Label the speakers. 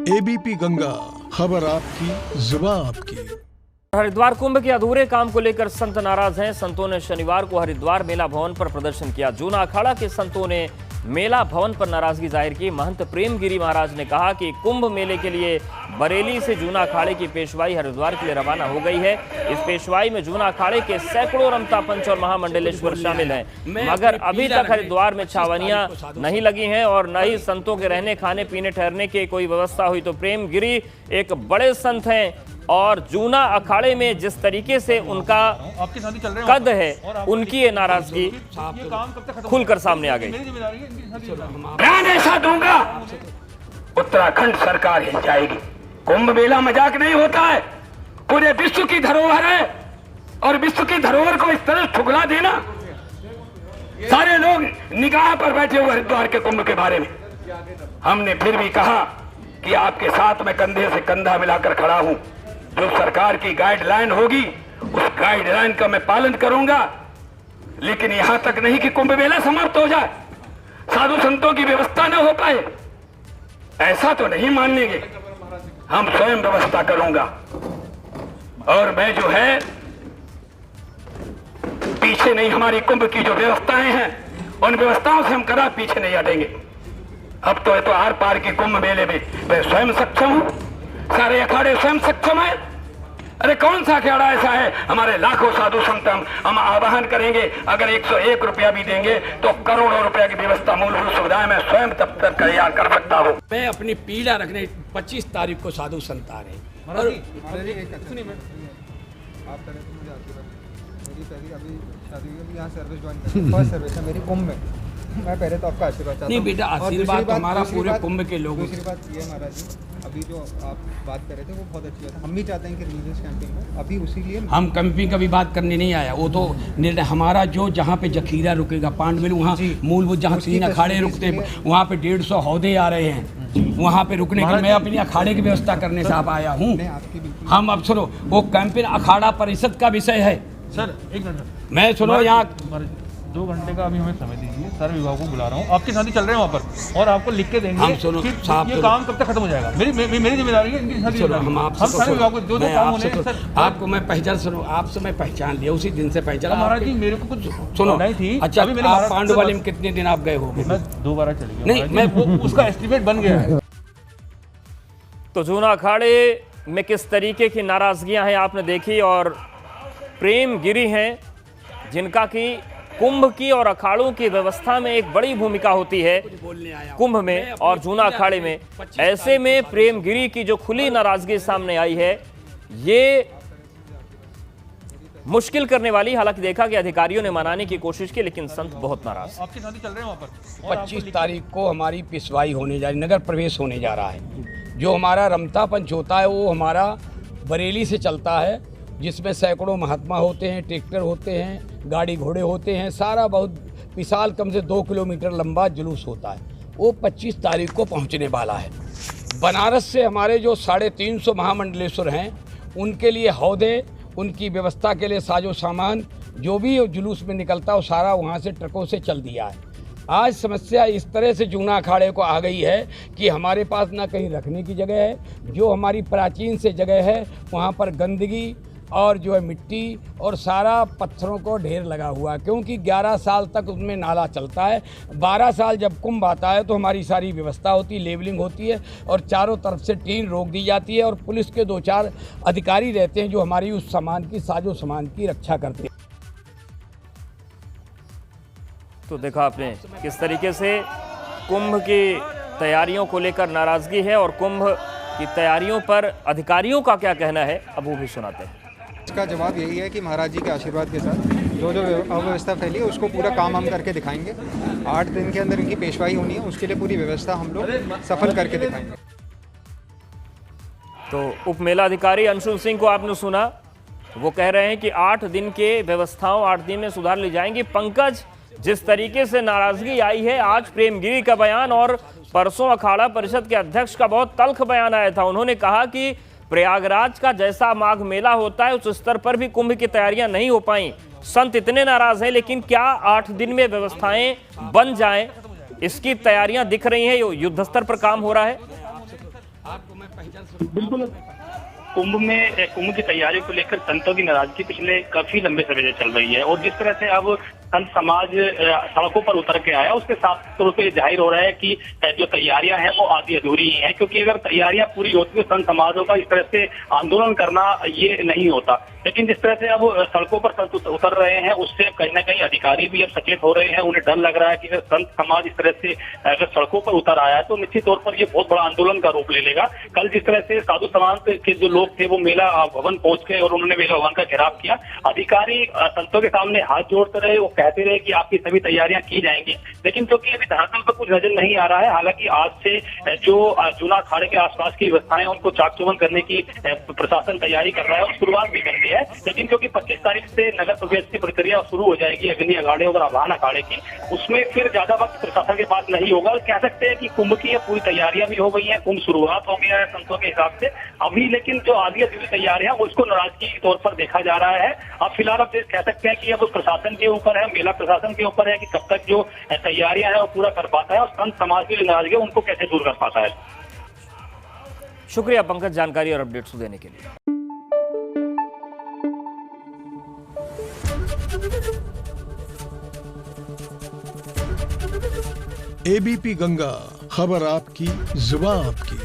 Speaker 1: ABP Ganga, खबर आपकी, जुबान आपकी।
Speaker 2: हरिद्वार कुंभ के अधूरे काम को लेकर संत नाराज हैं। संतों ने शनिवार को हरिद्वार मेला भवन पर प्रदर्शन किया। जूना अखाड़ा के संतों ने मेला भवन पर नाराजगी जाहिर की। महंत प्रेमगिरी महाराज ने कहा कि कुंभ मेले के लिए बरेली से जूना अखाड़े की पेशवाई हरिद्वार के लिए रवाना हो गई है। इस पेशवाई में जूना अखाड़े के सैकड़ों रमता पंच और महामंडलेश्वर शामिल हैं, मगर अभी तक हरिद्वार में छावनियां नहीं लगी हैं और न ही संतों के रहने खाने पीने ठहरने की कोई व्यवस्था हुई। तो प्रेमगिरी एक बड़े संत हैं और जूना अखाड़े में जिस तरीके से उनका कद है, उनकी ये नाराजगी खुलकर सामने आ गई।
Speaker 3: बयान ऐसा दूंगा उत्तराखंड सरकार हिल जाएगी। कुंभ मेला मजाक नहीं होता है, पूरे विश्व की धरोहर है और विश्व की धरोहर को इस तरह ठुकरा देना। सारे लोग निगाह पर बैठे हुए हरिद्वार के कुंभ के बारे में। हमने फिर भी कहा कि आपके साथ मैं कंधे से कंधा मिलाकर खड़ा हूं। जो सरकार की गाइडलाइन होगी उस गाइडलाइन का मैं पालन करूंगा, लेकिन यहां तक नहीं कि कुंभ मेला समाप्त हो जाए, साधु संतों की व्यवस्था न हो पाए, ऐसा तो नहीं मान लेंगे। हम स्वयं व्यवस्था करूंगा और मैं जो है पीछे नहीं, हमारी कुंभ की जो व्यवस्थाएं हैं उन व्यवस्थाओं से हम कदा पीछे नहीं हटेंगे। अब तो आर पार के कुंभ मेले में मैं स्वयं सक्षम हूं, सारे अखाड़े स्वयं सक्षम है। अरे कौन सा अखाड़ा ऐसा है, हमारे लाखों साधु संत हम आवाहन करेंगे, अगर 101 रुपया भी देंगे तो करोड़ों रुपया की व्यवस्था मूलभूत सुविधाएं मैं स्वयं तब तक तैयार कर सकता हूँ।
Speaker 4: मैं अपनी पीड़ा रखने 25 तारीख को साधु संत आ रहे हैं।
Speaker 5: सर्विस है मेरी कुंभ में, मैं पहले तो आपका आशीर्वाद चाहता हूं।
Speaker 4: नहीं बेटा, आशीर्वाद हमारा पूरे कुंभ के लोगों।
Speaker 5: दूसरी बात ये महाराज जी, अभी जो आप बात कर रहे थे वो बहुत अच्छी बात है। हम भी चाहते हैं कि रिलीजियस कैंपिंग हो, अभी उसी लिए हम
Speaker 4: कैंपिंग का भी बात करने नहीं आया। वो तो निर्णय हमारा जो जहाँ पे जखीरा रुकेगा पांडवेल, वहाँ मूलभूत जहाँ 3 अखाड़े रुकते वहाँ पे 150 हौदे आ रहे हैं, वहाँ पे रुकने के मैं अपनी अखाड़े की व्यवस्था करने से आप आया हूँ। हम अब सुनो, वो कैंपिंग अखाड़ा परिषद का विषय है
Speaker 6: सर। एक मिनट
Speaker 4: मैं सुनो, यहाँ
Speaker 6: 2 घंटे का अभी हमें समय दीजिए, सारे विभाग को बुला रहा हूँ, आपके साथ ही चल रहे हैं वहाँ पर और आपको लिख के देंगे।
Speaker 4: हम सुनो साहब,
Speaker 6: ये काम कब तक खत्म हो जाएगा, मेरी जिम्मेदारी है इनकी साथ। हम सारे विभाग को जो काम होने हैं सर। आपको मैं पहचान,
Speaker 4: सुनो आपसे मैं पहचान लिया, उसी दिन से पहचान।
Speaker 6: महाराज जी मेरे को कुछ
Speaker 4: सुनो
Speaker 6: नहीं थी।
Speaker 4: अच्छा, आप पांडुवाली में कितने दिन आप गए हो?
Speaker 6: मैं 2 बार चली गई।
Speaker 4: नहीं, मैं
Speaker 6: उसका एस्टिमेट बन गया है।
Speaker 2: तो जूना अखाड़े में किस तरीके की नाराजगियां हैं आपने देखी, और प्रेमगिरी हैं जिनका कि कुंभ की और अखाड़ों की व्यवस्था में एक बड़ी भूमिका होती है कुंभ में और जूना अखाड़े में। ऐसे में प्रेमगिरी की जो खुली नाराजगी सामने आई है ये मुश्किल करने वाली। हालांकि देखा कि अधिकारियों ने मनाने की कोशिश की, लेकिन संत बहुत नाराज।
Speaker 6: आपके साथ ही चल रहे हैं वहाँ पर।
Speaker 4: 25 तारीख को हमारी पेशवाई होने जा रही, नगर प्रवेश होने जा रहा है। जो हमारा रमता पंच होता है वो हमारा बरेली से चलता है, जिसमें सैकड़ों महात्मा होते हैं, ट्रैक्टर होते हैं, गाड़ी घोड़े होते हैं, सारा बहुत विशाल, कम से 2 किलोमीटर लंबा जुलूस होता है। वो 25 तारीख को पहुंचने वाला है। बनारस से हमारे जो 350 महामंडलेश्वर हैं उनके लिए हौदे, उनकी व्यवस्था के लिए साजो सामान जो भी जुलूस में निकलता है वो सारा वहाँ से ट्रकों से चल दिया है। आज समस्या इस तरह से जूना अखाड़े को आ गई है कि हमारे पास ना कहीं रखने की जगह है, जो हमारी प्राचीन से जगह है वहाँ पर गंदगी और जो है मिट्टी और सारा पत्थरों को ढेर लगा हुआ है, क्योंकि 11 साल तक उसमें नाला चलता है। 12 साल जब कुंभ आता है तो हमारी सारी व्यवस्था होती है, लेवलिंग होती है और चारों तरफ से टीन रोक दी जाती है और पुलिस के 2-4 अधिकारी रहते हैं जो हमारी उस सामान की, साजो सामान की रक्षा करते हैं।
Speaker 2: तो देखा आपने किस तरीके से कुंभ की तैयारियों को लेकर नाराजगी है और कुंभ की तैयारियों पर अधिकारियों का क्या कहना है, अब वो भी सुनाते हैं।
Speaker 5: इसका जवाब यही है कि महाराज जी के आशीर्वाद के साथ जो अव्यवस्था फैली है उसको पूरा काम हम करके दिखाएंगे। 8 दिन के अंदर इनकी पेशवाई होनी है, उसके लिए पूरी व्यवस्था हम लोग सफल करके दिखाएंगे।
Speaker 2: तो उप मेलाधिकारी अंशुल सिंह को आपने सुना, वो कह रहे हैं कि 8 दिन के व्यवस्थाओं 8 दिन में सुधार ली जाएंगी। पंकज, जिस तरीके से नाराजगी आई है, आज प्रेमगिरी का बयान और परसों अखाड़ा परिषद के अध्यक्ष का बहुत तल्ख बयान आया था। उन्होंने कहा कि प्रयागराज का जैसा माघ मेला होता है उस स्तर पर भी कुंभ की तैयारियां नहीं हो पाई। संत इतने नाराज हैं, लेकिन क्या 8 दिन में व्यवस्थाएं बन जाएं, इसकी तैयारियां दिख रही हैं, युद्ध स्तर पर काम हो रहा है।
Speaker 4: आपको मैं पहचान
Speaker 7: बिल्कुल। कुंभ की तैयारियों को लेकर संतों की नाराजगी पिछले काफी लंबे समय से चल रही है और जिस तरह से अब संत समाज सड़कों पर उतर के आया उसके साफ तौर पर जाहिर हो रहा है कि जो तैयारियां हैं वो आधी अधूरी ही हैं, क्योंकि अगर तैयारियां पूरी होती तो संत समाजों का इस तरह से आंदोलन करना ये नहीं होता। लेकिन जिस तरह से अब सड़कों पर संत उतर रहे हैं उससे कहीं ना कहीं अधिकारी भी अब सचेत हो रहे हैं। उन्हें डर लग रहा है कि अगर संत समाज इस तरह से अगर सड़कों पर उतर आया है तो निश्चित तौर पर ये बहुत बड़ा आंदोलन का रूप ले लेगा। कल जिस तरह से साधु समाज के जो लोग थे वो मेला भवन पहुंच गए और उन्होंने मेला भवन का घेराव किया, अधिकारी संतों के सामने हाथ जोड़ते रहे, वो कहते रहे कि आपकी सभी तैयारियां की जाएंगी, लेकिन क्योंकि अभी धरातल पर कुछ नजर नहीं आ रहा है। हालांकि आज से जो जूना अखाड़े के आसपास की व्यवस्थाएं उनको चाक चौबंद करने की प्रशासन तैयारी कर रहा है और शुरुआत भी कर दी है, लेकिन क्योंकि 25 तारीख से नगर प्रवेश की प्रक्रिया शुरू हो जाएगी अग्नि अखाड़े और आवाहन अखाड़े की, उसमें फिर ज्यादा वक्त प्रशासन के पास नहीं होगा। कह सकते हैं कि कुंभ की पूरी तैयारियां भी हो गई है, कुंभ शुरुआत हो गया है संतों के हिसाब से अभी, लेकिन जो आधी अधूरी तैयारियां उसको नाराजगी के तौर पर देखा जा रहा है। अब फिलहाल अब कह सकते हैं कि अब प्रशासन के ऊपर है, मेला प्रशासन के ऊपर है कि कब तक जो तैयारियां हैं वो पूरा कर पाता है और संत समाज की जो नाराजगी उनको कैसे दूर कर पाता है।
Speaker 2: शुक्रिया पंकज जानकारी और अपडेट्स देने के लिए।
Speaker 1: एबीपी गंगा, खबर आपकी, जुबान आपकी।